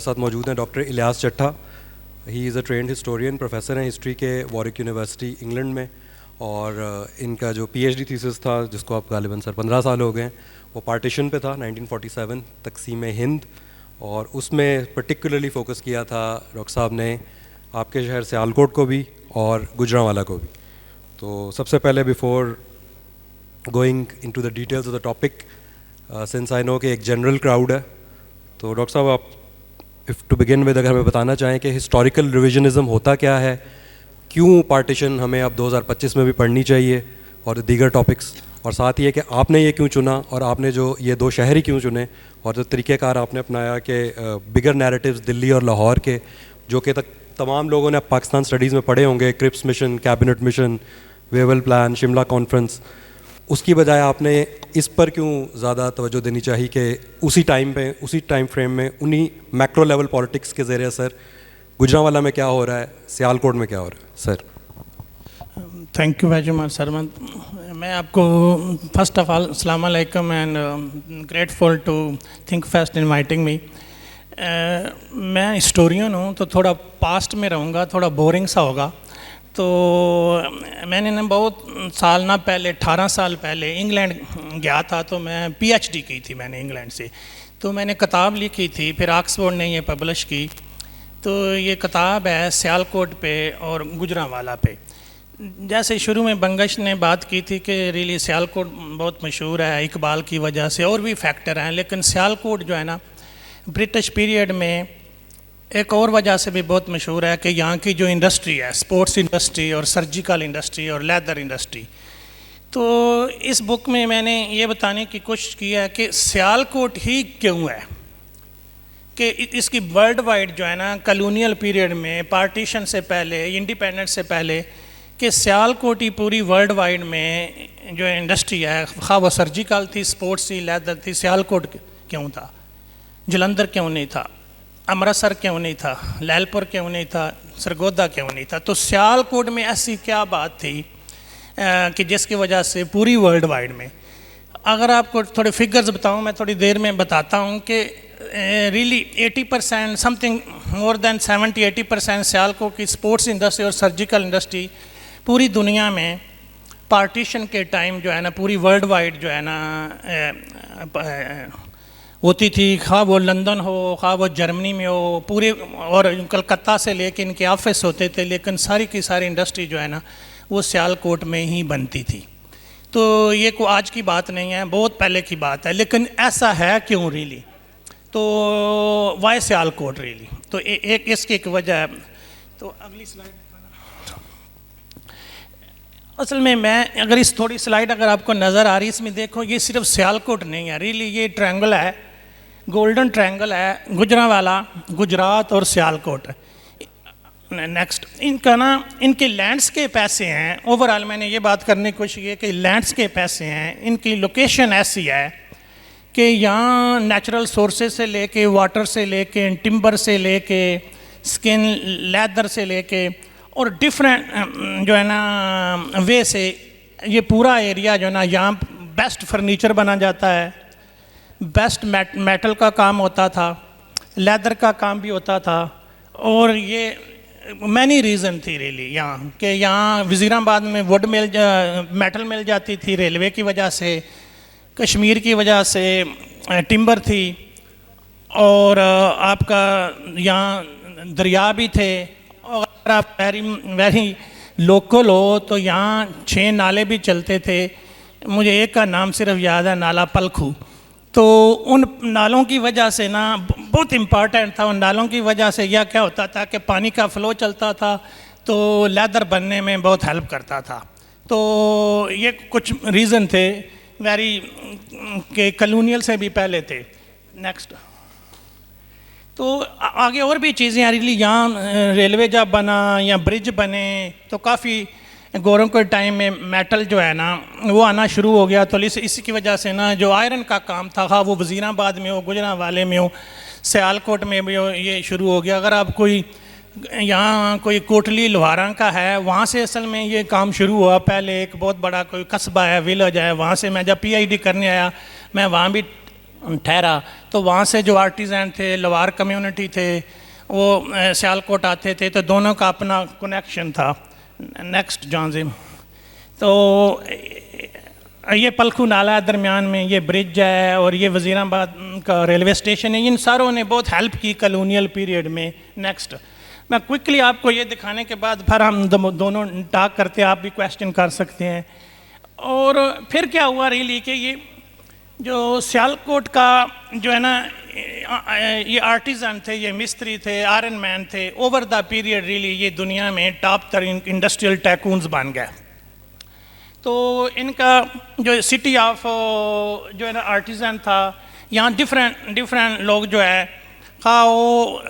साथ मौजूद हैं doctor Ilyas Chattha. He is a trained historian, professor हैं हिस्ट्री के वॉरिक यूनिवर्सिटी इंग्लैंड में, और इनका जो पीएचडी थीसिस था, जिसको आप गालिबन सर 15 साल हो गए, वो पार्टीशन पे था 1947, तकसीम हिंद, और उसमें पर्टिकुलरली फोकस किया था डॉक्टर साहब ने आपके शहर सियालकोट को भी और गुजरांवाला को भी। तो सबसे पहले before going into the details of the topic, since I know कि एक जनरल क्राउड है, तो डॉक्टर साहब आप इफ़ टू बिगिन विद अगर हमें बताना चाहें कि हिस्टोरिकल रिविजनिज़म होता क्या है, क्यों पार्टीशन हमें अब 2025 में भी पढ़नी चाहिए, और दीगर टॉपिक्स, और साथ ही है कि आपने ये क्यों चुना और आपने जो ये दो शहर ही क्यों चुने, और जो तरीक़ेकार आपने अपनाया कि बिगर नैरेटिव्स दिल्ली और लाहौर के, जो कि तक तमाम लोगों ने पाकिस्तान स्टडीज़ में पढ़े होंगे, Cripps mission, cabinet mission, Wavell plan, Shimla conference, उसकी बजाय आपने इस पर क्यों ज़्यादा तवज्जो देनी चाहिए कि उसी टाइम पे, उसी टाइम फ्रेम में, उन्हीं मैक्रो लेवल पॉलिटिक्स के ज़रिए सर गुजरांवाला में क्या हो रहा है, सियालकोट में क्या हो रहा है sir. Thank you very much sir. मैं आपको फर्स्ट ऑफ ऑल अस्सलाम वालेकुम and grateful to think fest inviting me. मैं हिस्टोरियन हूँ तो थोड़ा पास्ट में रहूँगा, थोड़ा बोरिंग सा होगा। तो मैंने ना बहुत साल ना पहले 18 साल पहले इंग्लैंड गया था, तो मैं पीएचडी की थी मैंने इंग्लैंड से। तो मैंने किताब लिखी थी, फिर ऑक्सफोर्ड ने ये पब्लिश की। तो ये किताब है सियालकोट पे और गुजरांवाला पे। जैसे शुरू में बंगश ने बात की थी कि रियली सियालकोट बहुत मशहूर है इकबाल की वजह से, और भी फैक्टर हैं, लेकिन सियालकोट जो है ना ब्रिटिश पीरियड में एक और वजह से भी बहुत मशहूर है कि यहाँ की जो इंडस्ट्री है, स्पोर्ट्स इंडस्ट्री और सर्जिकल इंडस्ट्री और लेदर इंडस्ट्री। तो इस बुक में मैंने ये बताने की कोशिश की है कि सियालकोट ही क्यों है, कि इसकी वर्ल्ड वाइड जो है ना कॉलोनियल पीरियड में, पार्टीशन से पहले, इंडिपेंडेंस से पहले, कि सियालकोट ही पूरी वर्ल्ड वाइड में जो इंडस्ट्री है, खा वो सर्जिकल थी, स्पोर्ट्स थी, लेदर थी, सियालकोट क्यों था, जलंधर क्यों नहीं था, अमृतसर क्यों नहीं था, लैलपुर क्यों नहीं था, सरगोदा क्यों नहीं था। तो सियालकोट में ऐसी क्या बात थी कि जिसकी वजह से पूरी वर्ल्ड वाइड में, अगर आपको थोड़े फिगर्स बताऊं, मैं थोड़ी देर में बताता हूं कि really 80% something more than 70-80% Sialkot की स्पोर्ट्स इंडस्ट्री और सर्जिकल इंडस्ट्री पूरी दुनिया में पार्टीशन के टाइम जो है ना पूरी वर्ल्ड वाइड जो है ना होती थी, खा वो लंदन हो, खा वो जर्मनी में हो, पूरे, और कलकत्ता से लेके इनके ऑफिस होते थे, लेकिन सारी की सारी इंडस्ट्री जो है ना वो सियालकोट में ही बनती थी। तो ये कोई आज की बात नहीं है, बहुत पहले की बात है, लेकिन ऐसा है क्यों रियली, तो वाई सियालकोट रियली, तो एक इसकी एक वजह है। तो अगली स्लाइड, असल में मैं अगर इस थोड़ी स्लाइड अगर आपको नज़र आ रही है, इसमें देखो ये सिर्फ सियालकोट नहीं है रियली, ये ट्रायंगल है, गोल्डन ट्रायंगल है, गुजरांवाला, गुजरात और सियालकोट। नेक्स्ट, इनका ना इनके लैंडस्केप ऐसे हैं, ओवरऑल मैंने ये बात करने की कोशिश की कि लैंडस्केप ऐसे हैं, इनकी लोकेशन ऐसी है कि यहाँ नेचुरल सोर्सेज से लेके, वाटर से लेके, टिम्बर से लेके, स्किन लेदर से लेके, और डिफरेंट जो है ना वे से ये पूरा एरिया जो है ना, यहाँ बेस्ट फर्नीचर बना जाता है, बेस्ट मेटल का काम होता था, लेदर का काम भी होता था, और ये मैनी रीज़न थी रियली यहाँ कि यहाँ वज़ीराबाद में वुड मिल मेटल मिल जाती थी रेलवे की वजह से, कश्मीर की वजह से टिम्बर थी, और आपका यहाँ दरिया भी थे, और अगर आप वेरी लोकल हो तो यहाँ 6 नाले भी चलते थे। मुझे एक का नाम सिर्फ याद है, नाला पलखू। तो उन नालों की वजह से ना बहुत इम्पॉर्टेंट था, उन नालों की वजह से यह क्या होता था कि पानी का फ़्लो चलता था, तो लेदर बनने में बहुत हेल्प करता था। तो ये कुछ रीज़न थे वेरी के कॉलोनियल से भी पहले थे। नेक्स्ट, तो आगे और भी चीज़ें आ रही, यहाँ रेलवे जब बना या ब्रिज बने तो काफ़ी गौरों के टाइम में मेटल जो है ना वो आना शुरू हो गया। तो इसी की वजह से ना जो आयरन का काम था, हाँ वो वज़ीराबाद में हो, गुजरांवाले में हो, सियालकोट में भी हो, ये शुरू हो गया। अगर आप कोई यहाँ कोई कोटली लोहारा का है, वहाँ से असल में ये काम शुरू हुआ। पहले एक बहुत बड़ा कोई कस्बा है, विलेज है, वहाँ से मैं जब पीएचडी करने आया मैं वहाँ भी ठहरा, तो वहाँ से जो आर्टिज़न थे, लवार कम्युनिटी थे, वो सियालकोट आते थे, तो दोनों का अपना कनेक्शन था। नेक्स्ट जॉन्जिम, तो ये पलखू नाला है दरमियान में, ये ब्रिज है और ये वज़ीराबाद का रेलवे स्टेशन है। इन सारों ने बहुत हेल्प की कॉलोनियल पीरियड में। नेक्स्ट, मैं क्विकली आपको ये दिखाने के बाद फिर हम दोनों टॉक करते हैं, आप भी क्वेश्चन कर सकते हैं। और फिर क्या हुआ रियली कि ये जो सियालकोट का जो है ना, ये आर्टिज़न थे, ये मिस्त्री थे, आयरन मैन थे, ओवर द पीरियड रियली ये दुनिया में टॉप तरीन इंडस्ट्रियल टैकून्स बन गए। तो इनका जो सिटी ऑफ जो है ना आर्टिज़न था, यहाँ डिफरेंट लोग जो है, हाँ वो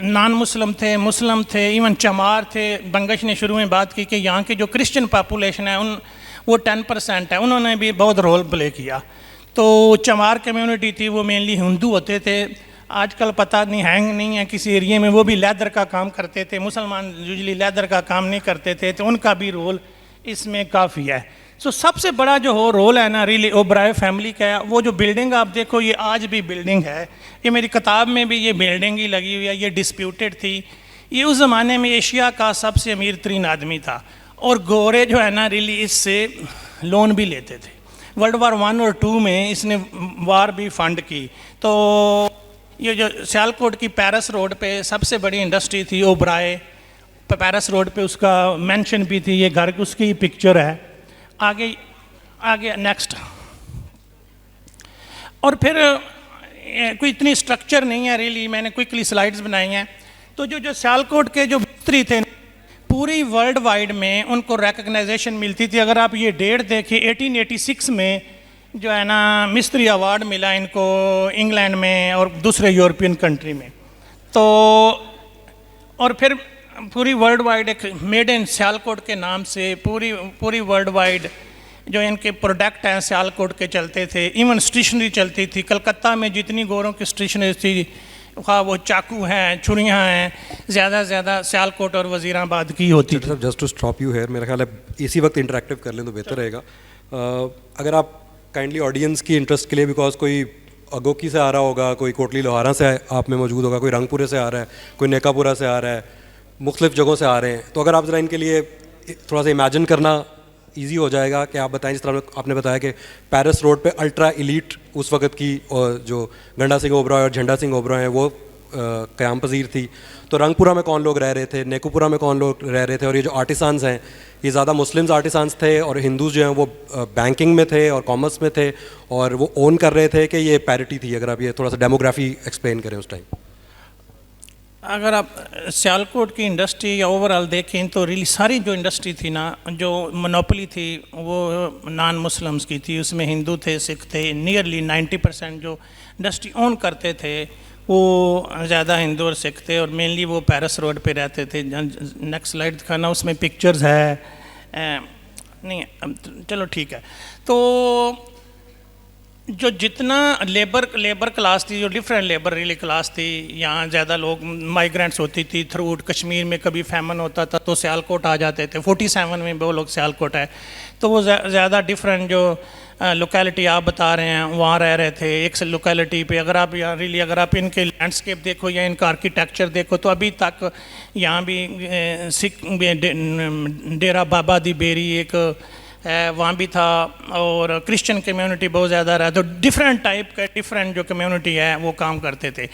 नॉन मुस्लिम थे, मुस्लिम थे, इवन चमार थे। बंगश ने शुरू में बात की कि यहाँ की जो क्रिश्चियन पॉपुलेशन है वो 10% है, उन्होंने भी बहुत रोल प्ले किया। तो चमार कम्युनिटी थी, वो मेनली हिंदू होते थे। आजकल पता नहीं हैंग नहीं है किसी एरिया में, वो भी लेदर का काम करते थे। मुसलमान यूजली लेदर का काम नहीं करते थे, तो उनका भी रोल इसमें काफ़ी है। सो सबसे बड़ा जो हो रोल है ना रियली ओबराय फैमिली का है। वो जो बिल्डिंग आप देखो, ये आज भी बिल्डिंग है, ये मेरी किताब में भी ये बिल्डिंग ही लगी हुई है। ये डिस्प्यूटेड थी, ये उस ज़माने में एशिया का सबसे अमीर तरीन आदमी था, और गोरे जो है ना रियली इससे लोन भी लेते थे। वर्ल्ड वार 1 और 2 में इसने वार भी फंड की। तो ये जो सियालकोट की पेरिस रोड पे सबसे बड़ी इंडस्ट्री थी ओबराय, पेरिस रोड पे उसका मेंशन भी थी। ये घर उसकी पिक्चर है। आगे नेक्स्ट, और फिर कोई इतनी स्ट्रक्चर नहीं है रियली, मैंने क्विकली स्लाइड्स बनाई हैं। तो जो सियालकोट के जो मिस्त्री थे पूरी वर्ल्ड वाइड में उनको रिकग्नाइजेशन मिलती थी। अगर आप ये डेट देखिए, 1886 में जो है ना मिस्त्री अवार्ड मिला इनको इंग्लैंड में और दूसरे यूरोपियन कंट्री में। तो और फिर पूरी वर्ल्ड वाइड एक मेड इन सियालकोट के नाम से पूरी वर्ल्ड वाइड जो इनके प्रोडक्ट हैं सियालकोट के चलते थे। इवन स्टेशनरी चलती थी। कलकत्ता में जितनी गोरों की स्टेशनरी थी, हाँ वो चाकू हैं, छुरियाँ हैं, ज़्यादा से ज़्यादा सियालकोट और वज़ीराबाद की होती थी। Just to stop you here, मेरा ख्याल है इसी वक्त इंटरेक्टिव कर लें तो बेहतर रहेगा। अगर आप काइंडली ऑडियंस की इंटरेस्ट के लिए, बिकॉज कोई अगोकी से आ रहा होगा, कोई कोटली लोहारा से आप में मौजूद होगा, कोई रंगपुरे से आ रहा है, कोई नेकापुरा से आ रहा है, मुख्तलिफ जगहों से आ रहे हैं, तो अगर आप ज़रा इनके लिए थोड़ा सा इमेजिन करना ईजी हो जाएगा कि आप बताएं, जिस तरह आपने बताया कि पेरिस रोड पे अल्ट्रा एलीट उस वक्त की और जो गंडा सिंह ओबरॉय और झंडा सिंह ओबरॉय हैं वो क़याम पजीर थी। तो रंगपुरा में कौन लोग रह रहे थे, नेकुपुरा में कौन लोग रह रहे थे, और ये जो आर्टिसान्स हैं ये ज़्यादा मुस्लिम्स आर्टिसान्स थे, और हिंदूज़ जो हैं वो बैंकिंग में थे और कॉमर्स में थे, और वो ओन कर रहे थे कि ये पैरिटी थी। अगर आप ये थोड़ा सा डेमोग्राफी एक्सप्लेन करें उस टाइम। अगर आप सियालकोट की इंडस्ट्री या ओवरऑल देखें तो रियली सारी जो इंडस्ट्री थी ना, जो मोनोपोली थी वो नॉन मुस्लिम्स की थी। उसमें हिंदू थे, सिख थे। नियरली 90% जो इंडस्ट्री ओन करते थे वो ज़्यादा हिंदू और सिख थे, और मेनली वो पेरिस रोड पे रहते थे। नेक्स्ट स्लाइड दिखाना, उसमें पिक्चर्स है नहीं, चलो ठीक है। तो जो जितना लेबर क्लास थी, जो डिफरेंट लेबर रियली क्लास थी, यहाँ ज़्यादा लोग माइग्रेंट्स होती थी थ्रू कश्मीर में। कभी फैमन होता था तो सियालकोट आ जाते थे। 47 में वो लोग सियालकोट है, तो वो ज़्यादा डिफरेंट जो लोकेलिटी आप बता रहे हैं वहाँ रह रहे थे। एक लोकेलिटी पे अगर आप यहाँ रियली अगर आप इनके लैंडस्केप देखो या इनका आर्किटेक्चर देखो, तो अभी तक यहाँ भी सिख डेरा बाबा दी बेरी एक है, वहाँ भी था, और क्रिश्चियन कम्युनिटी बहुत ज़्यादा रहा। तो डिफरेंट टाइप का डिफरेंट जो कम्युनिटी है वो काम करते थे।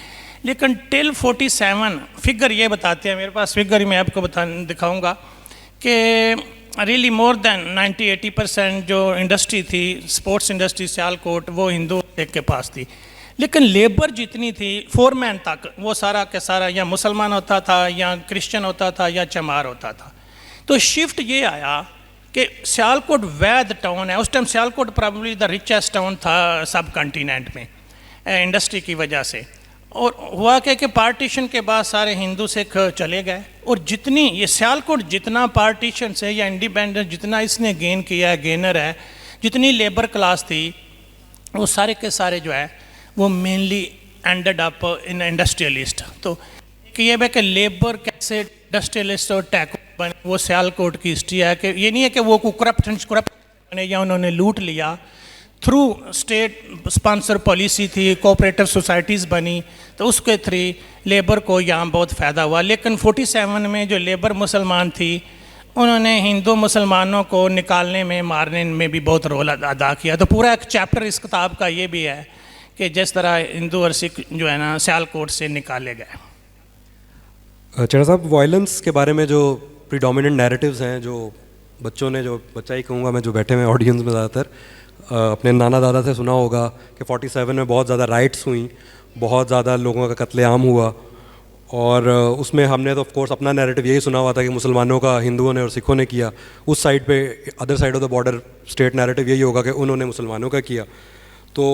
लेकिन टिल 47 फिगर ये बताते हैं, मेरे पास फिगर ही मैं आपको दिखाऊंगा कि रियली मोर देन 90-80% जो इंडस्ट्री थी, स्पोर्ट्स इंडस्ट्री सियालकोट, वो हिंदू के पास थी। लेकिन लेबर जितनी थी फोरमैन तक, वो सारा का सारा या मुसलमान होता था या क्रिश्चियन होता था या चमार होता था। तो शिफ्ट ये आया कि सियालकोट वैद टाउन है। उस time Sialkot probably the richest town था सब कॉन्टिनेंट में इंडस्ट्री की वजह से। और हुआ कि पार्टीशन के बाद सारे हिंदू सिख चले गए, और जितनी ये सियालकोट जितना पार्टीशन से या इंडिपेंडेंस जितना इसने गेन किया है, गेनर है, जितनी लेबर क्लास थी वो सारे के सारे जो है वो mainly ended up in industrialist. तो ये है कि लेबर कैसे इंडस्ट्रियलिस्ट और टैको बने, वो सियालकोट की हिस्ट्री है। कि ये नहीं है कि वो करप्ट बने या उन्होंने लूट लिया। थ्रू स्टेट स्पॉन्सर पॉलिसी थी, कोऑपरेटिव सोसाइटीज़ बनी, तो उसके थ्रू लेबर को यहाँ बहुत फ़ायदा हुआ। लेकिन 47 में जो लेबर मुसलमान थी, उन्होंने हिंदू मुसलमानों को निकालने में, मारने में भी बहुत रोल अदा किया। तो पूरा एक चैप्टर इस किताब का ये भी है कि जिस तरह हिंदू और सिख जो है ना सियालकोट से निकाले गए। चढ़ा साहब, वायलेंस के बारे में जो प्रीडोमिनेंट नैरेटिव्स हैं, जो बच्चों ने, जो बच्चा ही कहूँगा मैं, जो बैठे हुए ऑडियंस में ज़्यादातर अपने नाना दादा से सुना होगा कि 47 में बहुत ज़्यादा राइट्स हुई, बहुत ज़्यादा लोगों का कत्लेआम हुआ, और उसमें हमने तो ऑफ कोर्स अपना नैरेटिव यही सुना हुआ था कि मुसलमानों का हिंदुओं ने और सिखों ने किया। उस साइड पे, other side of the border state narrative यही होगा कि उन्होंने मुसलमानों का किया। तो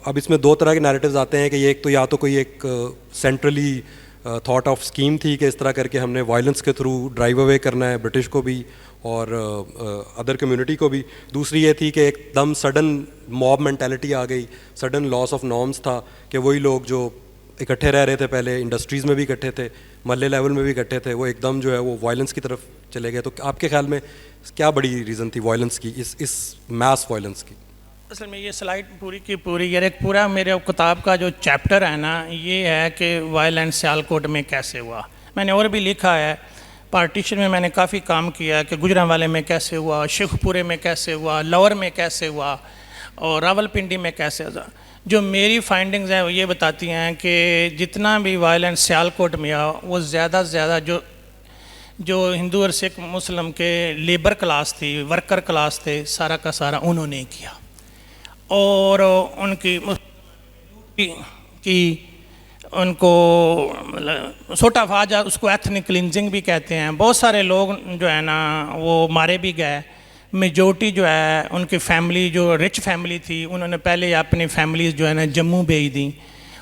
अब इसमें दो तरह के नैरेटिव्स आते हैं कि ये एक तो या तो कोई एक सेंट्रली थॉट ऑफ स्कीम थी कि इस तरह करके हमने वायलेंस के थ्रू ड्राइव अवे करना है ब्रिटिश को भी और अदर कम्युनिटी को भी। दूसरी ये थी कि एकदम सडन मॉब मेंटालिटी आ गई, सडन लॉस ऑफ नॉर्म्स था कि वही लोग जो इकट्ठे रह रहे थे पहले, इंडस्ट्रीज़ में भी इकट्ठे थे, महल्ले लेवल में भी इकट्ठे थे, वो एकदम जो है वो वायलेंस की तरफ चले गए। तो आपके ख्याल में क्या बड़ी रीज़न थी वायलेंस की, इस मैस वायलेंस की? असल में ये स्लाइड पूरी की पूरी, यार एक पूरा मेरे किताब का जो चैप्टर है ना, ये है कि वायलेंस सियालकोट में कैसे हुआ। मैंने और भी लिखा है, पार्टीशन में मैंने काफ़ी काम किया कि गुजरांवाले में कैसे हुआ, शेखपुरे में कैसे हुआ, लाहौर में कैसे हुआ और रावलपिंडी में कैसे हुआ। जो मेरी फाइंडिंग्स हैं वो ये बताती हैं कि जितना भी वायलेंस सियालकोट में हुआ, वो ज़्यादा से ज़्यादा जो हिंदू और सिख मुस्लिम के लेबर क्लास थी, वर्कर क्लास थे, सारा का सारा उन्होंने किया। और उनकी उनको सोटाफाजा, उसको एथनिक क्लिनजिंग भी कहते हैं। बहुत सारे लोग जो है ना वो मारे भी गए। मेजोरिटी जो है उनकी फैमिली, जो रिच फैमिली थी, उन्होंने पहले अपनी फैमिलीज जो है ना जम्मू भेज दी।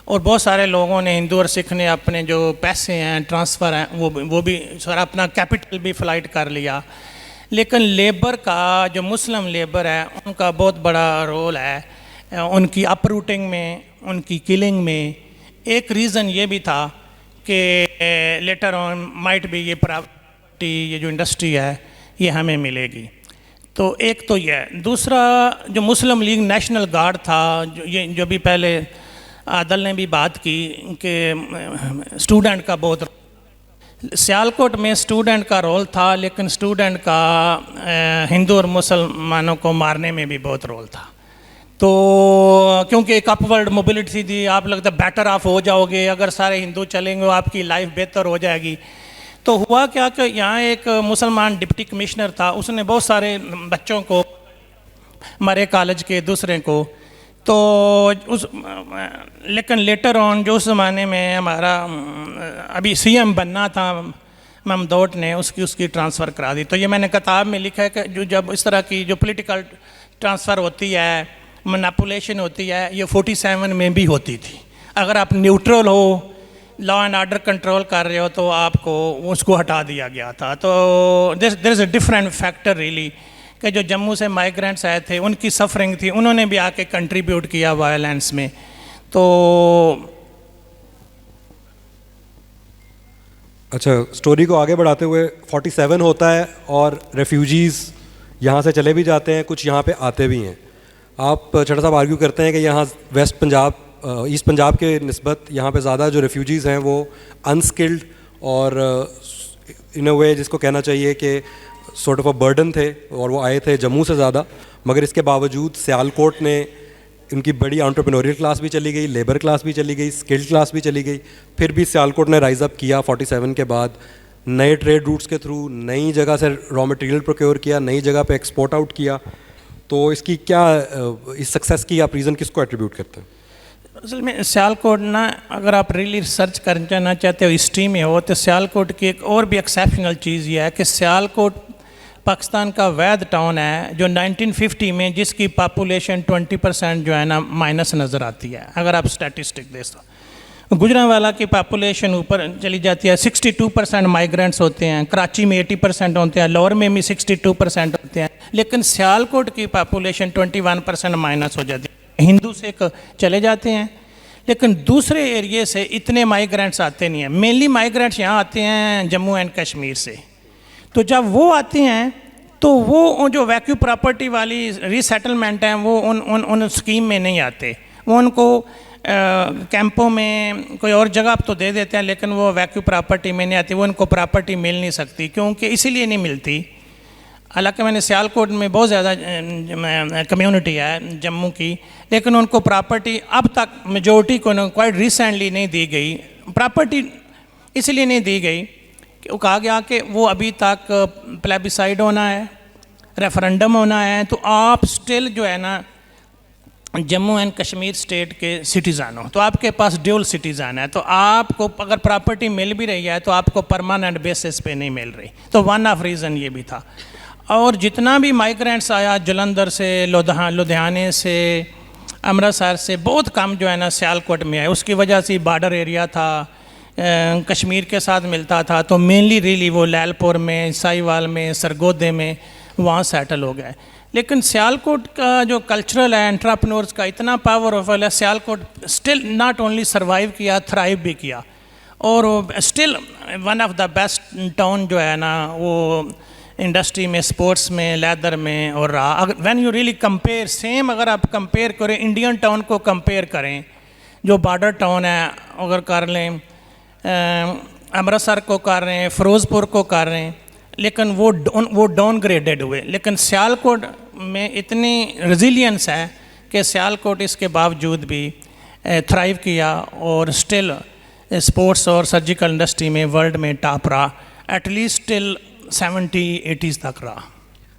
और बहुत सारे लोगों ने, हिंदू और सिख ने अपने जो पैसे हैं, ट्रांसफ़र हैं, वो भी सारा अपना कैपिटल भी फ्लाइट कर लिया। लेकिन लेबर का, जो मुस्लिम लेबर है, उनका बहुत बड़ा रोल है उनकी अपरूटिंग में, उनकी किलिंग में। एक रीज़न ये भी था कि लेटर ऑन माइट भी ये प्रॉपर्टी, ये जो इंडस्ट्री है, ये हमें मिलेगी। तो एक तो ये है। दूसरा, जो मुस्लिम लीग नेशनल गार्ड था, जो भी पहले आदल ने भी बात की कि स्टूडेंट का बहुत, सियालकोट में स्टूडेंट का रोल था, लेकिन स्टूडेंट का हिंदू और मुसलमानों को मारने में भी बहुत रोल था। तो क्योंकि एक अपवर्ड मोबिलिटी थी, आप लगता बेटर ऑफ हो जाओगे अगर सारे हिंदू चलेंगे, आपकी लाइफ बेहतर हो जाएगी। तो हुआ क्या कि यहाँ एक मुसलमान डिप्टी कमिश्नर था, उसने बहुत सारे बच्चों को मरे कॉलेज के, दूसरे को, तो लेकिन लेटर ऑन जो उस ज़माने में हमारा अभी सीएम बनना था ममदोट ने, उसकी ट्रांसफ़र करा दी। तो ये मैंने किताब में लिखा है कि जो जब इस तरह की जो पॉलिटिकल ट्रांसफ़र होती है, मैनिपुलेशन होती है, ये 47 में भी होती थी। अगर आप न्यूट्रल हो, लॉ एंड ऑर्डर कंट्रोल कर रहे हो, तो आपको उसको हटा दिया गया था। तो there is a different factor really कि जो जम्मू से माइग्रेंट्स आए थे, उनकी सफरिंग थी, उन्होंने भी आके कंट्रीब्यूट किया वायलेंस में। तो अच्छा, स्टोरी को आगे बढ़ाते हुए 47 होता है और रेफ्यूजीज़ यहाँ से चले भी जाते हैं, कुछ यहाँ पे आते भी हैं। आप चढ़ा साहब आर्ग्यू करते हैं कि यहाँ वेस्ट पंजाब, ईस्ट पंजाब के निस्बत यहाँ पे ज़्यादा जो रेफ्यूजीज़ हैं वो अनस्किल्ड और इन अ वे जिसको कहना चाहिए कि सॉर्ट ऑफ अ बर्डन थे, और वो आए थे जम्मू से ज़्यादा। मगर इसके बावजूद सियालकोट ने, उनकी बड़ी एंटरप्रेन्योरियल क्लास भी चली गई, लेबर क्लास भी चली गई, स्किल्ड क्लास भी चली गई, फिर भी सियालकोट ने राइज अप किया 47 के बाद, नए ट्रेड रूट्स के थ्रू नई जगह से रॉ मटेरियल प्रोक्योर किया, नई जगह पे एक्सपोर्ट आउट किया। तो इसकी क्या, इस सक्सेस की आप रीज़न किसको एट्रीब्यूट करते हैं? असल में सियालकोट ना, अगर आप रियली रिसर्च करना चाहते हो, हिस्ट्री में हो, तो सियालकोट की एक और भी एक्सेप्शनल चीज़ ये है कि सियालकोट पाकिस्तान का वैद टाउन है, जो 1950 में जिसकी पॉपुलेशन 20% जो है ना माइनस नज़र आती है। अगर आप स्टैटिस्टिक देखो, गुजरांवाला की पॉपुलेशन ऊपर चली जाती है, 62% माइग्रेंट्स होते हैं, कराची में 80% होते हैं, लाहौर में भी 62% होते हैं। लेकिन सियालकोट की पॉपुलेशन 21% माइनस हो जाती है। हिंदू सिख चले जाते हैं, लेकिन दूसरे एरिए से इतने माइग्रेंट्स आते नहीं हैं। मेनली माइग्रेंट्स यहाँ आते हैं जम्मू एंड कश्मीर से। तो जब वो आते हैं तो वो जो वैक्यू प्रॉपर्टी वाली रीसेटलमेंट हैं वो उन स्कीम में नहीं आते, वो उनको कैंपों में कोई और जगह तो दे देते हैं, लेकिन वो वैक्यू प्रॉपर्टी में नहीं आती, वो उनको प्रॉपर्टी मिल नहीं सकती, क्योंकि इसीलिए नहीं मिलती। हालांकि मैंने सियालकोट में बहुत ज़्यादा कम्युनिटी है जम्मू की, लेकिन उनको प्रॉपर्टी अब तक मेजोरिटी को क्वाइट रिसेंटली नहीं दी गई। प्रॉपर्टी इसलिए नहीं दी गई कि वो कहा गया कि वो अभी तक प्लेबिसाइड होना है, रेफरेंडम होना है, तो आप स्टिल जो है ना जम्मू एंड कश्मीर स्टेट के सिटीज़न हो, तो आपके पास ड्यूल सिटीज़न है, तो आपको अगर प्रॉपर्टी मिल भी रही है तो आपको परमानेंट बेसिस पे नहीं मिल रही। तो वन ऑफ रीज़न ये भी था। और जितना भी माइग्रेंट्स आया जलंधर से, लुधियाने से, अमृतसर से, बहुत कम जो है ना सियालकोट में आए। उसकी वजह से बॉर्डर एरिया था, कश्मीर के साथ मिलता था, तो मेनली रियली वो लैलपुर में, साहिवाल में, सरगोदे में वहाँ सेटल हो गए। लेकिन सियालकोट का जो कल्चरल है, एंटरप्रेन्योर्स का इतना पावरफुल है, Sialkot still not only survive किया, थ्राइव भी किया, और still one of the best town जो है ना वो इंडस्ट्री में, स्पोर्ट्स में, लेदर में और रहा। अगर when you really compare, same अगर आप कंपेयर करें, इंडियन टाउन को कंपेयर करें, जो बॉर्डर टाउन है अगर कर लें, अमृतसर को कर रहे हैं, फ़िरोज़पुर को कर रहे हैं, लेकिन वो डाउनग्रेडेड हुए। लेकिन सियालकोट में इतनी रेजिलियंस है कि सियालकोट इसके बावजूद भी थ्राइव किया और स्टिल स्पोर्ट्स और सर्जिकल इंडस्ट्री में वर्ल्ड में टॉप रहा, एटलीस्ट टिल 70-80s तक रहा।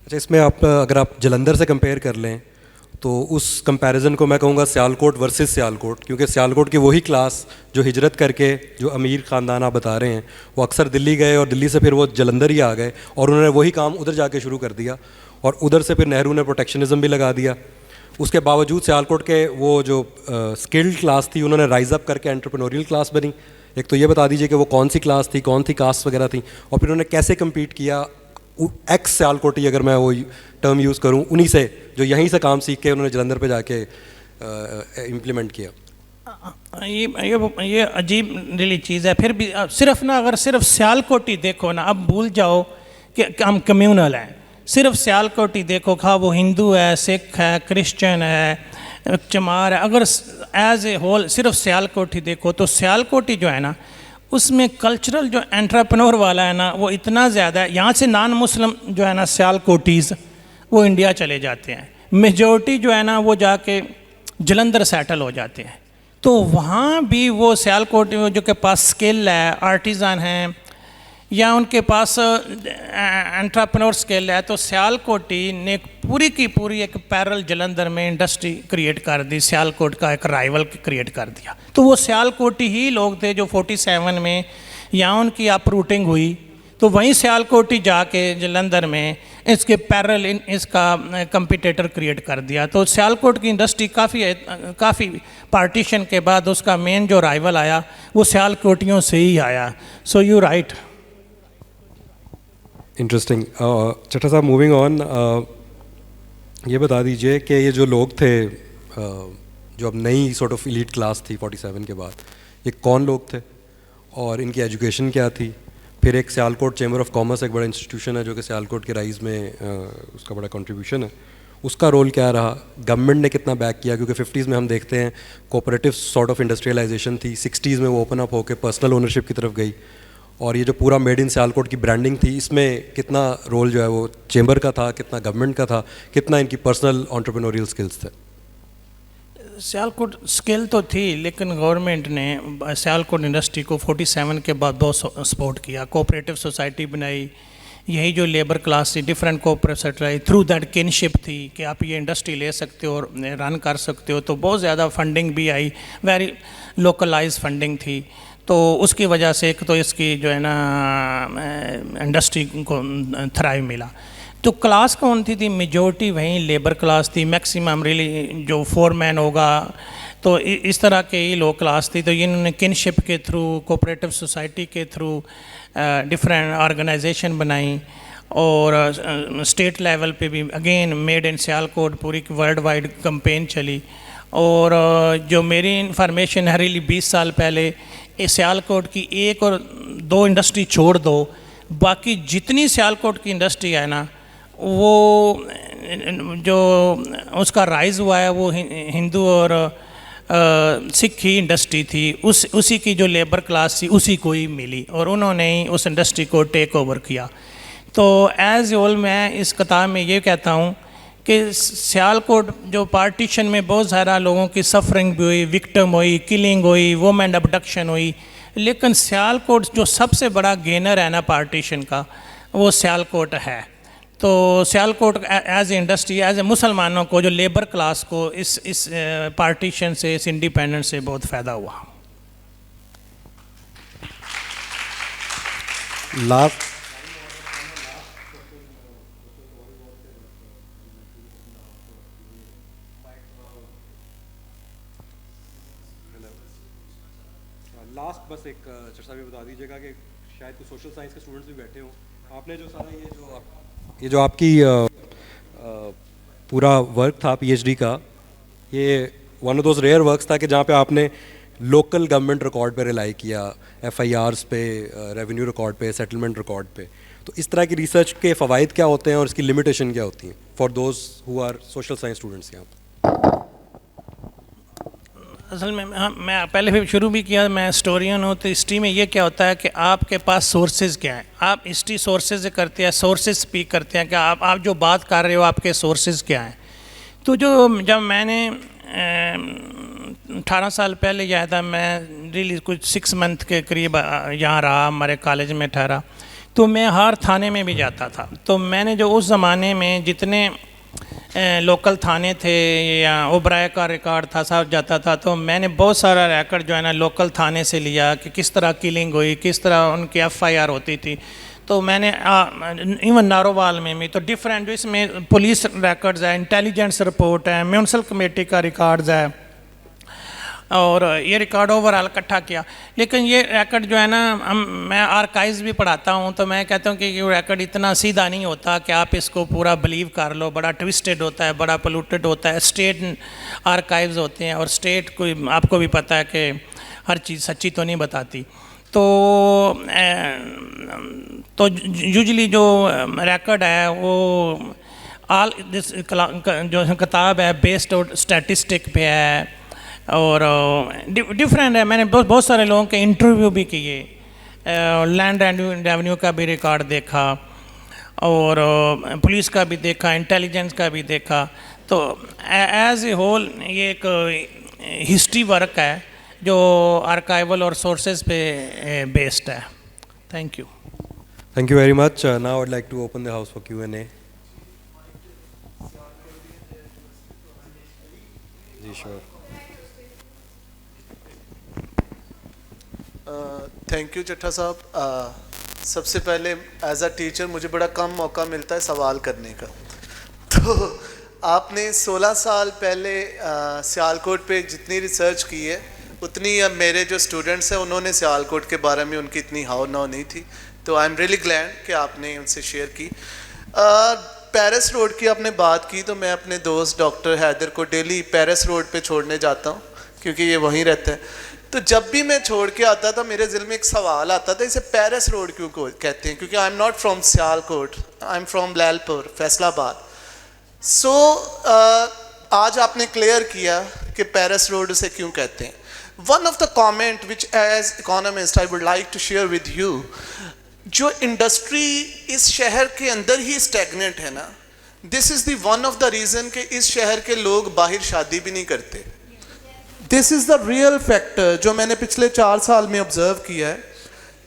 अच्छा, इसमें आप अगर आप जलंधर से कंपेयर कर लें तो उस कंपैरिजन को मैं कहूँगा सियालकोट वर्सेस सियालकोट, क्योंकि सियालकोट की वही क्लास जो हिजरत करके, जो अमीर ख़ानदान आप बता रहे हैं, वो अक्सर दिल्ली गए और दिल्ली से फिर वो जलंधर ही आ गए और उन्होंने वही काम उधर जाके शुरू कर दिया, और उधर से फिर नेहरू ने प्रोटेक्शनिज्म भी लगा दिया। उसके बावजूद सियालकोट के वो जो स्किल्ड क्लास थी, उन्होंने राइज अप करके एंटरप्रेन्योरियल क्लास बनी। एक तो ये बता दीजिए कि वो कौन सी क्लास थी, कौन सी कास्ट वगैरह थी, और फिर उन्होंने कैसे कम्पीट किया एक्स सियालकोटी, अगर मैं वो टर्म यूज़ करूं, उन्हीं से जो यहीं से काम सीख के उन्होंने जलंधर पे जाके इम्प्लीमेंट किया। ये अजीब रियली चीज़ है। फिर भी सिर्फ ना, अगर सिर्फ सियालकोटी देखो ना, अब भूल जाओ कि हम कम्यूनल हैं, सिर्फ सियालकोटी देखो, खा वो हिंदू है, सिख है, क्रिश्चियन है, चमार है, अगर एज ए होल सिर्फ सियालकोटी देखो तो सियालकोटी जो है ना उसमें कल्चरल जो एंटरप्रेन्योर वाला है ना वो इतना ज़्यादा है। यहाँ से नॉन मुस्लिम जो है ना सियालकोटीज़ वो इंडिया चले जाते हैं, मेजॉरिटी जो है ना वो जाके जलंधर सेटल हो जाते हैं। तो वहाँ भी वो सियालकोटी जो के पास स्किल है, आर्टिज़न हैं, या उनके पास एंटरप्रेन्योर स्किल है, तो सियालकोटी ने पूरी की पूरी एक पैरल जलंधर में इंडस्ट्री क्रिएट कर दी, सियालकोट का एक राइवल क्रिएट कर दिया। तो वो सियालकोटी ही लोग थे जो 47 में यहाँ उनकी अपरूटिंग हुई, तो वहीं सियालकोटी जाके जलंधर में इसके पैरल इसका कंपटीटर क्रिएट कर दिया। तो सियालकोट की इंडस्ट्री काफ़ी पार्टीशन के बाद उसका मेन जो राइवल आया वो सियालकोटियों से ही आया। So you right. इंटरेस्टिंग। चट्टा साहब, मूविंग ऑन, ये बता दीजिए कि ये जो लोग थे जो अब नई सॉर्ट ऑफ इलीट क्लास थी 47 के बाद, ये कौन लोग थे और इनकी एजुकेशन क्या थी? फिर एक सियालकोट चैम्बर ऑफ कॉमर्स एक बड़ा इंस्टीट्यूशन है जो कि सियालकोट के राइज़ में उसका बड़ा कंट्रीब्यूशन है, उसका रोल क्या रहा? गवर्नमेंट ने कितना बैक किया? क्योंकि 50s में हम देखते हैं कोऑपरेटिव सॉर्ट ऑफ इंडस्ट्रियलाइजेशन थी, 60s में वो ओपन अप होकर पर्सनल ओनरशिप की तरफ गई, और ये जो पूरा मेड इन सियालकोट की ब्रांडिंग थी, इसमें कितना रोल जो है वो चेंबर का था, कितना गवर्नमेंट का था, कितना इनकी पर्सनल एंटरप्रेन्योरियल स्किल्स थे? सियालकोट स्किल तो थी, लेकिन गवर्नमेंट ने सियालकोट इंडस्ट्री को 47 के बाद बहुत सपोर्ट किया, कोऑपरेटिव सोसाइटी बनाई, यही जो लेबर क्लास थी different cooperative society through that kinship थी कि आप ये इंडस्ट्री ले सकते हो और रन कर सकते हो। तो बहुत ज़्यादा फंडिंग भी आई, वेरी लोकलाइज फंडिंग थी। तो उसकी वजह से एक तो इसकी जो है ना इंडस्ट्री को थ्राइव मिला। तो क्लास कौन थी? मेजॉरिटी वहीं लेबर क्लास थी, मैक्सिमम रियली जो फोरमैन होगा, तो इस तरह के ही लोग क्लास थी। तो इन्होंने किनशिप के थ्रू, कोऑपरेटिव सोसाइटी के थ्रू डिफरेंट ऑर्गेनाइजेशन बनाई, और स्टेट लेवल पे भी अगेन मेड इन सियालकोट पूरी वर्ल्ड वाइड कैंपेन चली। और जो मेरी इंफॉर्मेशन है रियली 20 साल पहले सियालकोट की 1 और 2 इंडस्ट्री छोड़ दो, बाकी जितनी सियालकोट की इंडस्ट्री है ना वो जो उसका राइज़ हुआ है वो हिंदू और सिख ही इंडस्ट्री थी, उसी की जो लेबर क्लास थी उसी को ही मिली और उन्होंने ही उस इंडस्ट्री को टेक ओवर किया। तो एज़ होल मैं इस किताब में ये कहता हूँ कि सियालकोट जो पार्टीशन में बहुत सारा लोगों की सफरिंग भी हुई, विक्टिम हुई, किलिंग हुई, वुमेन अबडक्शन हुई, लेकिन सियालकोट जो सबसे बड़ा गेनर है ना पार्टीशन का, वो सियालकोट है। तो Sialkot as a industry, as a मुसलमानों को, जो लेबर क्लास को इस पार्टीशन से, इस इंडिपेंडेंस से बहुत फ़ायदा हुआ। लास्ट बस एक चर्चा भी बता दीजिएगा कि शायद कुछ सोशल साइंस के स्टूडेंट्स भी बैठे हों। आपने जो सारा ये जो आपकी पूरा वर्क था पीएचडी का, ये one of those rare works था कि जहाँ पे आपने लोकल गवर्नमेंट रिकॉर्ड पे रिलाई किया, एफआईआर्स पे, रेवेन्यू रिकॉर्ड पे, सेटलमेंट रिकॉर्ड पे। तो इस तरह की रिसर्च के फ़वाइद क्या होते हैं और इसकी लिमिटेशन क्या होती हैं for those who are social science students यहाँ पर? असल में मैं पहले भी शुरू भी किया, मैं हिस्टोरियन हूँ। तो हिस्ट्री में ये क्या होता है कि आपके पास सोर्सेज क्या हैं, आप हिस्ट्री सोर्सेज से करते हैं, सोर्सेज स्पीक करते हैं कि आप जो बात कर रहे हो आपके सोर्सेज क्या हैं। तो जब मैंने 18 साल पहले गया था, मैं रियली कुछ 6 मंथ के करीब यहाँ रहा, हमारे कॉलेज में ठहरा। तो मैं हर थाने में भी जाता था। तो मैंने जो उस ज़माने में जितने लोकल थाने थे या ओबराय का रिकॉर्ड था, सब जाता था। तो मैंने बहुत सारा रिकॉर्ड जो है ना लोकल थाने से लिया कि किस तरह किलिंग हुई, किस तरह उनकी एफआईआर होती थी। तो मैंने इवन नारोवाल में भी तो डिफरेंट, जो इसमें पुलिस रिकॉर्ड्स है, इंटेलिजेंस रिपोर्ट है, म्यूनसिपल कमेटी का रिकॉर्ड्स है, और ये रिकॉर्ड ओवरऑल इकट्ठा किया। लेकिन ये रिकॉर्ड जो है ना, मैं आर्काइव्स भी पढ़ाता हूँ, तो मैं कहता हूँ कि ये रिकॉर्ड इतना सीधा नहीं होता कि आप इसको पूरा बिलीव कर लो, बड़ा ट्विस्टेड होता है, बड़ा पोल्यूटेड होता है। स्टेट आर्काइव्स होते हैं और स्टेट को आपको भी पता है कि हर चीज़ सच्ची तो नहीं बताती। तो यूजली जो रिकॉर्ड है वो ऑल दिस जो किताब है बेस्ड आउट स्टैटिस्टिक पे है और डिफरेंट है। मैंने बहुत सारे लोगों के इंटरव्यू भी किए, लैंड रेवेन्यू का भी रिकॉर्ड देखा और पुलिस का भी देखा, इंटेलिजेंस का भी देखा। तो एज ए होल ये एक हिस्ट्री वर्क है जो आर्काइवल और सोर्सेज पे बेस्ड है। Thank you. Thank you very much. Now I'd like to open the house for Q&A. जी sure. थैंक यू चट्टा साहब। सबसे पहले एज अ टीचर मुझे बड़ा कम मौका मिलता है सवाल करने का। तो आपने 16 साल पहले सियालकोट पे जितनी रिसर्च की है उतनी अब मेरे जो स्टूडेंट्स हैं उन्होंने सियालकोट के बारे में उनकी इतनी हाव नाव नहीं थी। तो आई एम रियली ग्लैड कि आपने उनसे शेयर की। पेरिस रोड की आपने बात की, तो मैं अपने दोस्त डॉक्टर हैदर को डेली पेरिस रोड पे छोड़ने जाता हूँ क्योंकि ये वहीं रहता है। तो जब भी मैं छोड़ के आता था मेरे दिल में एक सवाल आता था, इसे पेरिस रोड क्यों कहते हैं? क्योंकि I am not from Sialkot, I am from Lyallpur, Faisalabad. So आज आपने क्लियर किया कि पेरिस रोड उसे क्यों कहते हैं। One of the comment which as economist I would like to share with you, जो इंडस्ट्री इस शहर के अंदर ही स्टैग्नेंट है ना, this is the one of the reason कि इस शहर के लोग बाहर शादी भी नहीं करते। This is the real factor जो मैंने पिछले 4 साल में ऑब्जर्व किया है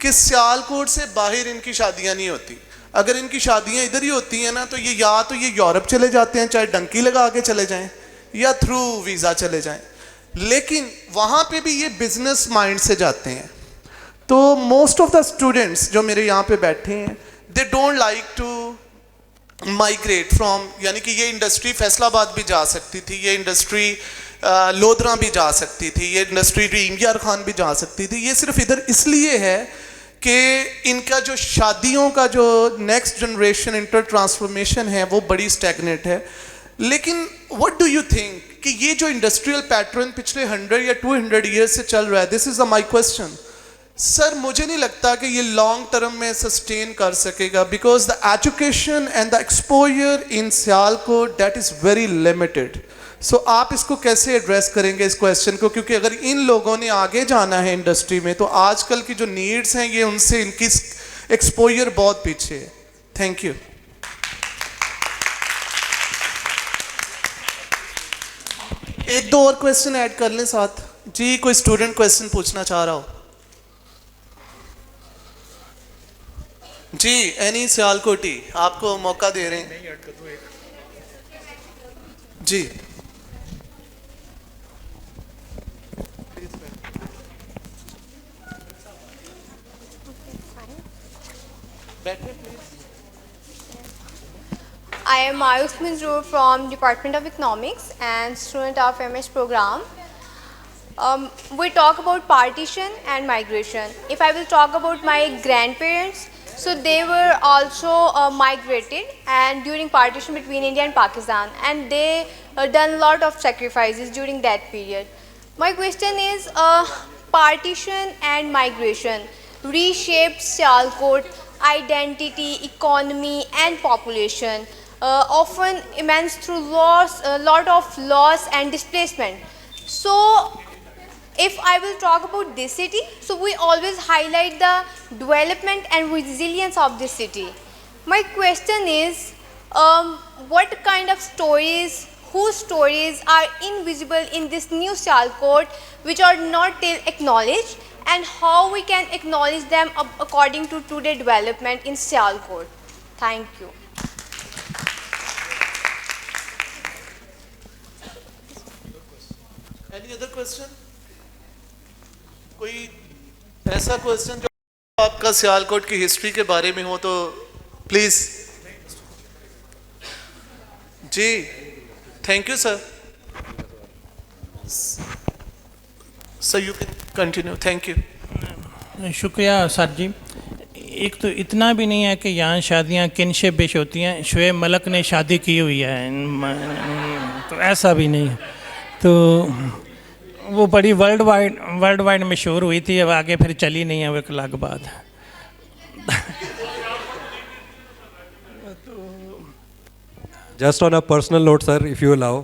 कि सियालकोट से बाहर इनकी शादियां नहीं होती। अगर इनकी शादियां इधर ही होती हैं ना, तो ये या तो ये यूरोप चले जाते हैं, चाहे डंकी लगा के चले जाएं या थ्रू वीज़ा चले जाएं, लेकिन वहाँ पे भी ये बिजनेस माइंड से जाते हैं। तो मोस्ट ऑफ द स्टूडेंट्स जो मेरे यहाँ पे बैठे हैं, they don't like to migrate from, यानी कि ये इंडस्ट्री फैसलाबाद भी जा सकती थी, ये इंडस्ट्री लोधरा भी जा सकती थी, ये इंडस्ट्री रीमयार खान भी जा सकती थी। ये सिर्फ इधर इसलिए है कि इनका जो शादियों का जो नेक्स्ट जनरेशन इंटर ट्रांसफॉर्मेशन है वो बड़ी स्टैग्नेंट है। लेकिन व्हाट डू यू थिंक कि ये जो इंडस्ट्रियल पैटर्न पिछले 100 या 200 ईयर्स से चल रहा है, this is my question, sir मुझे नहीं लगता कि ये लॉन्ग टर्म में सस्टेन कर सकेगा, because the education and the exposure in Sialkot that is very limited. So आप इसको कैसे एड्रेस करेंगे इस क्वेश्चन को, क्योंकि अगर इन लोगों ने आगे जाना है इंडस्ट्री में तो आजकल की जो नीड्स हैं ये उनसे इनकी एक्सपोजर बहुत पीछे है. Thank you. एक दो और क्वेश्चन ऐड कर लें साथ. जी कोई स्टूडेंट क्वेश्चन पूछना चाह रहा हो? जी एनी सियालकोटी आपको मौका दे रहे हैं. जी I am Ayush Minzur from Department of Economics and student of MS program. We talk about partition and migration. If I will talk about my grandparents, so they were also migrated and during partition between India and Pakistan, and they done a lot of sacrifices during that period. My question is, partition and migration reshaped Sialkot identity, economy and population, often immense through lot of loss and displacement. So if I will talk about this city, so we always highlight the development and resilience of this city. My question is, what kind of stories, whose stories are invisible in this new Sialkot which are not till acknowledged, and how we can acknowledge them according to today's development in Sialkot? Thank you. Any other question? कोई ऐसा question जो आपका सियालकोट की history के बारे में हो तो प्लीज. जी thank you sir. Sir you can continue. Thank you. शुक्रिया सर जी. एक तो इतना भी नहीं है कि यहाँ शादियाँ किनशे बेश होती हैं. शुएब मलिक ने शादी की हुई है, तो ऐसा भी नहीं है. तो वो बड़ी वर्ल्ड वाइड मशहूर हुई थी, अब आगे फिर चली नहीं है, वो एक अलग बात है. Just on a personal note sir, if you allow,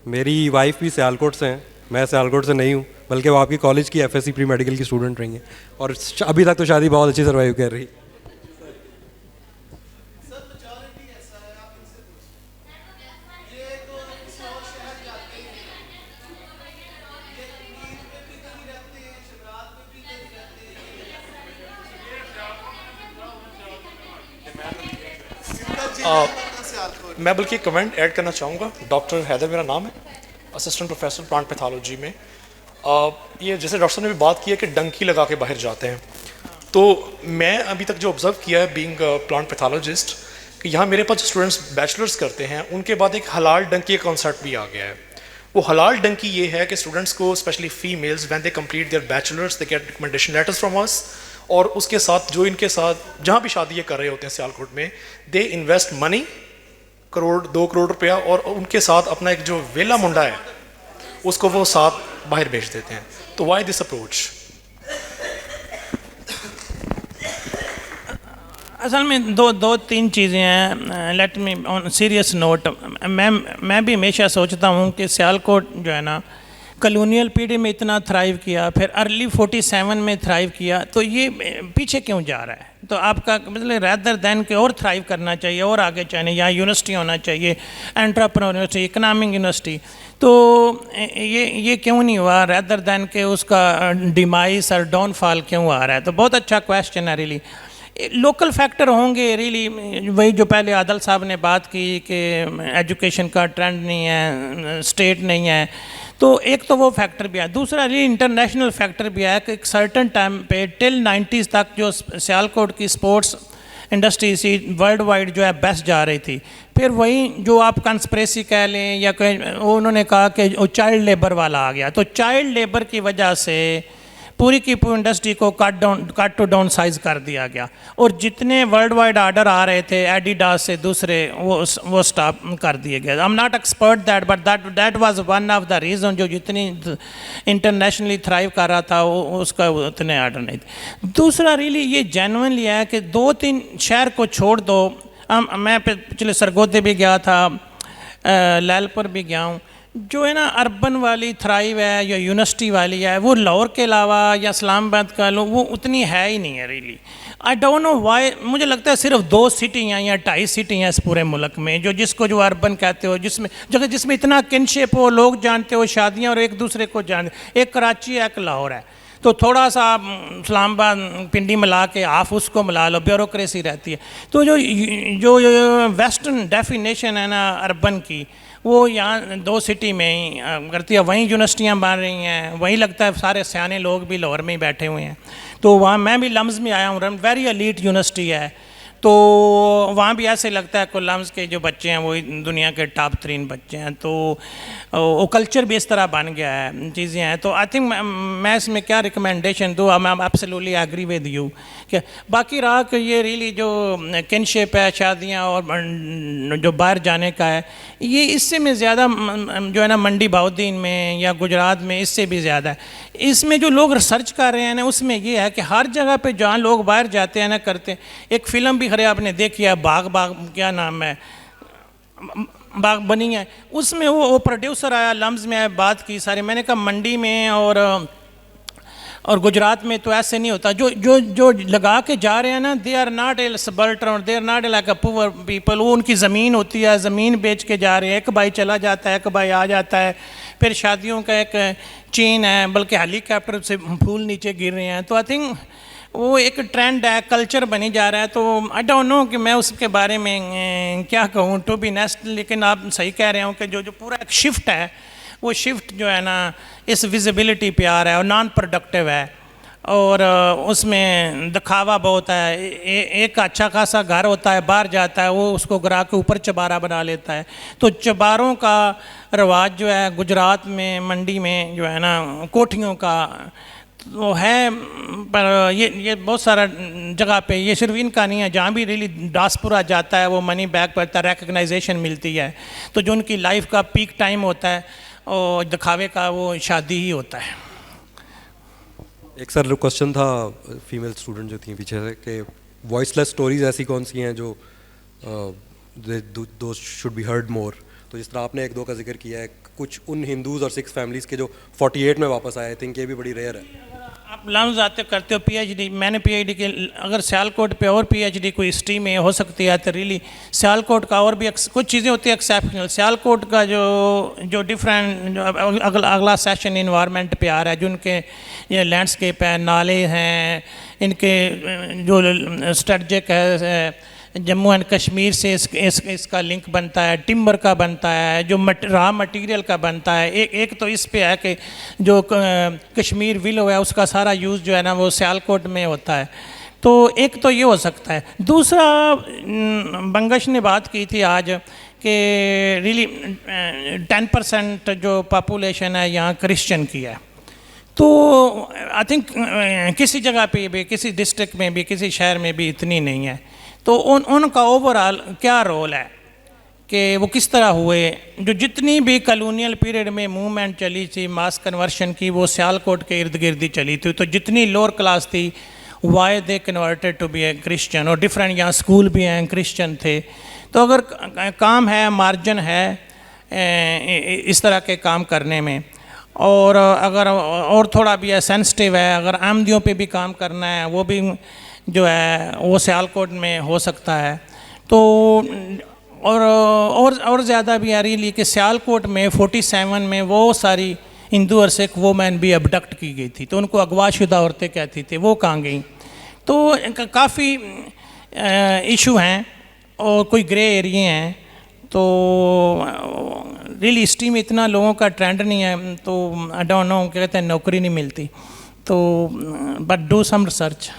मेरी वाइफ भी सियालकोट से हैं. मैं सियालकोट से नहीं हूँ, बल्कि वो आपकी कॉलेज की FSC प्री मेडिकल की स्टूडेंट रही हैं, और अभी तक तो शादी बहुत अच्छी सर्वाइव कर रही. मैं बल्कि कमेंट ऐड करना चाहूँगा. डॉक्टर हैदर मेरा नाम है, असिस्टेंट प्रोफेसर प्लांट पैथोलॉजी में. ये जैसे डॉक्टर साहब ने भी बात की है कि डंकी लगा के बाहर जाते हैं, तो मैं अभी तक जो ऑब्ज़र्व किया है बीइंग प्लांट पैथोलॉजिस्ट, कि यहाँ मेरे पास जो स्टूडेंट्स बैचलर्स करते हैं उनके बाद एक हलाल डंकी का कॉन्सेप्ट भी आ गया है. वो हलाल डंकी ये है कि स्टूडेंट्स को, specially females, when they complete their bachelors they get recommendation letters from us, और उसके साथ जो इनके साथ जहाँ भी शादी ये कर रहे होते हैं सियालकोट में, दे इन्वेस्ट मनी, 2 करोड़ रुपया, और उनके साथ अपना एक जो वेला मुंडा है उसको वो साथ बाहर भेज देते हैं. तो वाई दिस अप्रोच? असल में दो तीन चीज़ें हैं. Let me on serious note, मैं भी हमेशा सोचता हूँ कि सियालकोट जो है ना, कॉलोनियल पीरियड में इतना थ्राइव किया, फिर अर्ली 47 में थ्राइव किया, तो ये पीछे क्यों जा रहा है? तो आपका मतलब रैदर दैन के और थ्राइव करना चाहिए और आगे चाहिए. यहाँ यूनिवर्सिटी होना चाहिए, एंटरप्रेन्योर यूनिवर्सिटी, इकोनॉमिक यूनिवर्सिटी. तो ये क्यों नहीं हुआ? रैदर दैन के उसका डिमाइस और डाउनफॉल क्यों आ रहा है? तो बहुत अच्छा क्वेश्चन है रियली. लोकल फैक्टर होंगे रियली, वही जो पहले आदल साहब ने बात की कि एजुकेशन का ट्रेंड नहीं है, स्टेट नहीं है, तो एक तो वो फैक्टर भी है. दूसरा रियली इंटरनेशनल फैक्टर भी है कि एक सर्टन टाइम पे टिल 90s तक जो सियालकोट की स्पोर्ट्स इंडस्ट्री सी वर्ल्ड वाइड जो है बेस्ट जा रही थी. फिर वही जो आप कंस्पिरेसी कह लें या उन्होंने कहा कि वो चाइल्ड लेबर वाला आ गया, तो चाइल्ड लेबर की वजह से पूरी की पूरी इंडस्ट्री को कट टू डाउन साइज कर दिया गया, और जितने वर्ल्ड वाइड ऑर्डर आ रहे थे एडिडास से दूसरे वो स्टॉप कर दिए गए। आई am not expert that, but that was one of the reason जो जितनी इंटरनेशनली थ्राइव कर रहा था वो उसका उतने ऑर्डर नहीं थे। दूसरा रियली ये जेन्युइनली है कि 2-3 शहर को छोड़ दो, मैं पिछले सरगोधे भी गया था, लैलपुर भी गया हूँ, जो है ना अर्बन वाली थ्राइव है या यूनिवर्सिटी वाली है, वो लाहौर के अलावा या इस्लामाबाद का लो वो उतनी है ही नहीं है really. I don't know why, मुझे लगता है सिर्फ 2 सिटी हैं या 2.5 सिटी हैं इस पूरे मुल्क में जो जिसको जो अर्बन कहते हो, जिसमें जगह जिसमें इतना किनशिप हो, लोग जानते हो, शादियाँ और एक दूसरे को जानते। एक कराची है, एक लाहौर है, तो थोड़ा सा आप इस्लामाबाद पिंडी मिला के आप उसको मिला लो, ब्यूरोक्रेसी रहती है। तो जो जो वेस्टर्न डेफिनेशन है ना अर्बन की, वो यहाँ 2 सिटी में ही करती है। वहीं यूनिवर्सिटियाँ बन रही हैं, वहीं लगता है सारे सियाने लोग भी लाहौर में ही बैठे हुए हैं। तो वहाँ मैं भी लम्स में आया हूँ, वेरी एलीट यूनिवर्सिटी है, तो वहाँ भी ऐसे लगता है कि लम्स के जो बच्चे हैं वो दुनिया के टॉप 3 बच्चे हैं। तो वो कल्चर भी इस तरह बन गया है, चीज़ें हैं। तो आई थिंक मैं इसमें क्या रिकमेंडेशन दूँ, I am absolutely agree with you कि बाकी रहा कि ये रियली जो किनशिप है, शादियाँ और जो बाहर जाने का है, ये इससे में ज़्यादा जो है ना मंडी बहाउद्दीन में या गुजरात में इससे भी ज़्यादा है। इसमें जो लोग रिसर्च कर रहे हैं ना, उसमें ये है कि हर जगह पे जहाँ लोग बाहर जाते हैं ना करते हैं। एक फ़िल्म भी खरे आपने देखी है, बाग क्या नाम है, बाग बनी है, उसमें वो प्रोड्यूसर आया, लम्स में आया, बात की सारी। मैंने कहा मंडी में और गुजरात में तो ऐसे नहीं होता। जो लगा के जा रहे हैं ना, they are not a subaltern, they are not like a poor people. वो उनकी ज़मीन होती है, ज़मीन बेच के जा रहे हैं। एक भाई चला जाता है, एक भाई आ जाता है, फिर शादियों का एक चेन है, बल्कि हेलीकॉप्टर से फूल नीचे गिर रहे हैं। तो आई थिंक वो एक ट्रेंड है, कल्चर बनी जा रहा है। तो आई डोंट नो कि मैं उसके बारे में क्या कहूँ टू बी नेस्ट, लेकिन आप सही कह रहे हो कि जो पूरा एक शिफ्ट है, वो शिफ्ट जो है ना इस विजिबिलिटी पे आ रहा है और नॉन प्रोडक्टिव है, और उसमें दिखावा बहुत है। एक अच्छा खासा घर होता है, बाहर जाता है, वो उसको गिरा के ऊपर चबारा बना लेता है। तो चबारों का रवाज जो है गुजरात में, मंडी में जो है ना कोठियों का तो है, पर ये बहुत सारा जगह पे, ये सिर्फ इनका नहीं है, जहाँ भी रियली डायस्पोरा जाता है वो मनी बैक करता है, रिकग्नाइजेशन मिलती है। तो जो उनकी लाइफ का पीक टाइम होता है और दिखावे का, वो शादी ही होता है। एक सर क्वेश्चन था फीमेल स्टूडेंट जो थी पीछे से कि वॉइसलेस स्टोरीज ऐसी कौन सी हैं जो दो शुड बी हर्ड मोर। तो जिस तरह आपने 1-2 का जिक्र किया है, कुछ उन हिंदूज़ और सिक्स फैमिलीज़ के जो 48 में वापस आए, आई थिंक ये भी बड़ी रेयर है। आप लम्स आते करते हो PhD, मैंने PhD के, अगर सियालकोट पे और PhD कोई हिस्ट्री में हो सकती है तो रियली सियालकोट का और भी कुछ चीज़ें होती है एक्सेप्शनल। सियालकोट का जो डिफरेंट अगला सेशन इन्वायरमेंट पे आ रहा है, जो उनके ये लैंडस्केप है, नाले हैं, इनके जो स्ट्रेटजिक है, जम्मू एंड कश्मीर से इसका लिंक बनता है, टिम्बर का बनता है, जो रॉ मटेरियल का बनता है। एक तो इस पे है कि जो कश्मीर विलो है उसका सारा यूज़ जो है ना वो सियालकोट में होता है। तो एक तो ये हो सकता है। दूसरा, बंगश ने बात की थी आज कि रियली 10% जो पॉपुलेशन है यहाँ क्रिश्चियन की है। तो आई थिंक किसी जगह पे भी, किसी डिस्ट्रिक्ट में भी, किसी शहर में भी इतनी नहीं है। तो उनका ओवरऑल क्या रोल है कि वो किस तरह हुए, जो जितनी भी कॉलोनियल पीरियड में मूवमेंट चली थी मास कन्वर्शन की, वो सियालकोट के इर्द गिर्द ही चली थी। तो जितनी लोअर क्लास थी, why they converted to be a Christian, और डिफरेंट यहाँ स्कूल भी हैं, क्रिश्चियन थे। तो अगर काम है, मार्जिन है इस तरह के काम करने में, और अगर और थोड़ा भी है सेंसिटिव है, अगर आमदियों पे भी काम करना है, वो भी जो है वो सियालकोट में हो सकता है। तो और ज़्यादा भी आ रही कि सियालकोट में 47 में वो सारी हिंदू और सिख वोमेन भी अबडक्ट की गई थी, तो उनको अगवाशुदा औरतें कहती थी, वो कहाँ गई। तो काफ़ी इशू हैं और कोई ग्रे एरिए हैं। तो रियली हिस्ट्री में इतना लोगों का ट्रेंड नहीं है, तो आई डोंट नो, कहते हैं नौकरी नहीं मिलती। तो बट डू सम रिसर्च।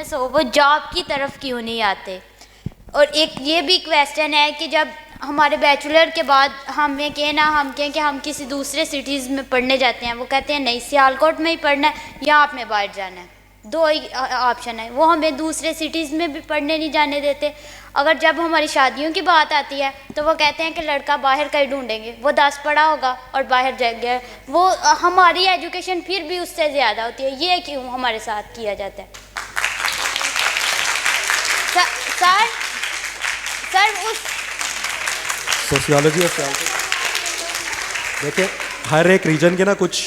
हो वो जॉब की तरफ क्यों नहीं आते। और एक ये भी क्वेश्चन है कि जब हमारे बैचलर के बाद हमें हम कहें कि हम किसी दूसरे सिटीज़ में पढ़ने जाते हैं, वो कहते हैं नहीं सियालकोट में ही पढ़ना है या आपने बाहर जाना है, दो ही ऑप्शन है। वो हमें दूसरे सिटीज़ में भी पढ़ने नहीं जाने देते। अगर जब हमारी शादियों की बात आती है तो वो कहते हैं कि लड़का बाहर का ही ढूंढेंगे, वो 10 पढ़ा होगा और बाहर जा गया, वो हमारी एजुकेशन फिर भी उससे ज़्यादा होती है। ये क्यों हमारे साथ किया जाता है? सर उस सोशियोलॉजी और देखिए हर एक रीजन के ना कुछ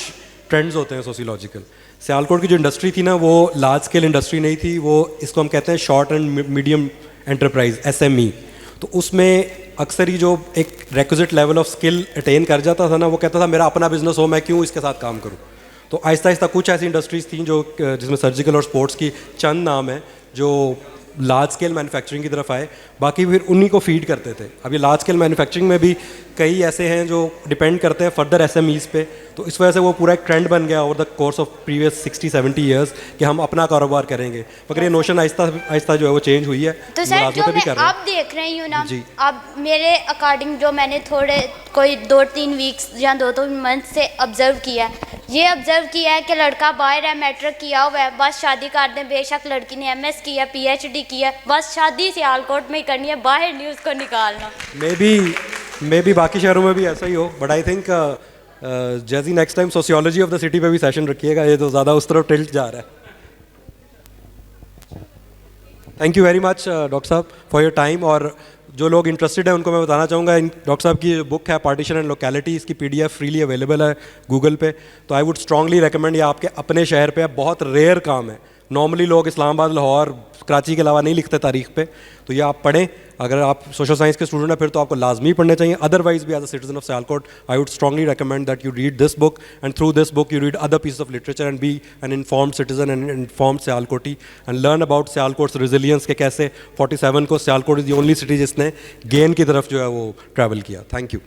ट्रेंड्स होते हैं सोशियोलॉजिकल। सियालकोट की जो इंडस्ट्री थी ना वो लार्ज स्केल इंडस्ट्री नहीं थी, वो इसको हम कहते हैं short and medium enterprise SME। तो उसमें अक्सर ही जो एक requisite level of skill attain कर जाता था ना, वो कहता था मेरा अपना बिजनेस हो, मैं क्यों इसके साथ काम करूं। तो आहिस्ता आहिस्ता कुछ ऐसी इंडस्ट्रीज़ थी जो जिसमें सर्जिकल और स्पोर्ट्स की चंद नाम है जो लार्ज स्केल मैन्युफैक्चरिंग की तरफ आए, बाकी फिर उन्हीं को फीड करते थे। अब ये लार्ज स्केल मैन्युफैक्चरिंग में भी कई ऐसे हैं जो डिपेंड करते हैं फर्दर SMEs पे, तो इस वजह से वो पूरा एक ट्रेंड बन गया over the course of previous 60-70 years कि हम अपना कारोबार करेंगे। मगर ये नोशन आहिस्ता आहिस्ता जो है वो चेंज हुई है। तो सर जो मैं अब देख रही हूँ ना, अब मेरे अकॉर्डिंग जो मैंने थोड़े कोई 2-3 वीक्स या 2-3 मंथ से ऑब्जर्व किया है कि लड़का बाहर है, मैट्रिक किया हुआ है, बस शादी कर दें। बेशक लड़की ने MS किया, PhD किया, बस शादी सियालकोट में ही करनी है, बाहर नहीं उसको निकालना। मे बी बाकी शहरों में भी ऐसा ही हो, बट आई थिंक जैसी next time sociology of the city पे भी सेशन रखिएगा, ये तो ज़्यादा उस तरफ टिल्ट जा रहा है। Thank you very much doctor साहब फॉर योर टाइम। और जो लोग इंटरेस्टेड हैं उनको मैं बताना चाहूँगा, डॉक्टर साहब की बुक है पार्टीशन एंड लोकेलिटी, इसकी PDF फ्रीली अवेलेबल है गूगल पे। तो आई वुड स्ट्रांगली रिकमेंड, ये आपके अपने शहर पे बहुत रेयर काम है, नॉर्मली लोग इस्लामाबाद, लाहौर, कराची के अलावा नहीं लिखते तारीख पे, तो ये आप पढ़ें। अगर आप सोशल साइंस के स्टूडेंट हैं फिर तो आपको लाजमी पढ़ने चाहिए, अदरवाइज भी as a citizen of Sialkot I would strongly recommend that you read this book and through this book you read other pieces of literature and be an informed citizen and informed Sialkoti and learn about सियालकोट्स resilience के कैसे 47 को Sialkot is the only city जिसने gain की तरफ जो है वो travel किया। Thank you.